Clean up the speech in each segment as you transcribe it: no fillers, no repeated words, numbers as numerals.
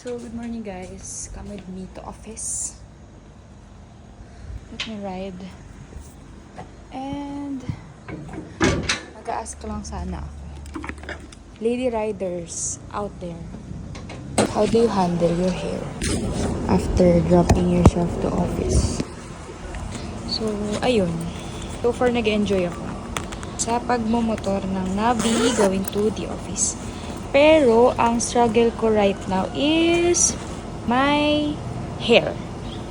So, good morning guys. Come with me to office. Let me ride. And, mag-a-ask lang sana ako. Lady riders out there, how do you handle your hair after dropping yourself to office? So, ayun. So far, nag-enjoy ako sa pagmumotor ng Navi going to the office. Pero, ang struggle ko right now is my hair.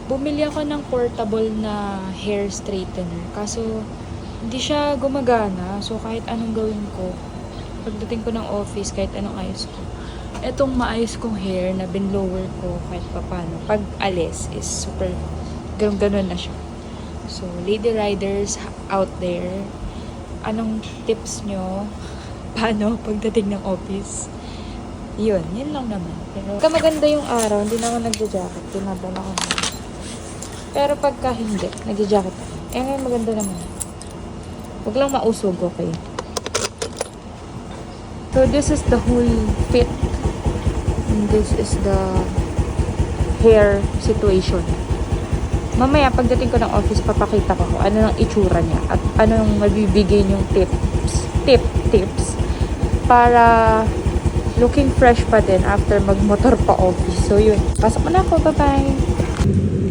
Bumili ako ng portable na hair straightener. Kaso, hindi siya gumagana. So, kahit anong gawin ko, pagdating ko ng office, kahit anong ayos ko, etong maayos kong hair na binlower ko kahit papano, pag alis is super ganun na siya. So, lady riders out there, anong tips nyo paano pagdating ng office? Yun lang naman. Pero pagka maganda yung araw, hindi na ako nagja-jacket. Tinaban ako. Pero pagka hindi, nagja-jacket ako. Eh ngayon maganda naman. Huwag lang mausog, okay? So this is the whole fit. And this is the hair situation. Mamaya, pagdating ko ng office, papakita ko kung ano ang itsura niya at ano yung mabibigay niyong tips para looking fresh pa din after magmotor pa office. So, yun. Pasok ko na ako. Bye-bye!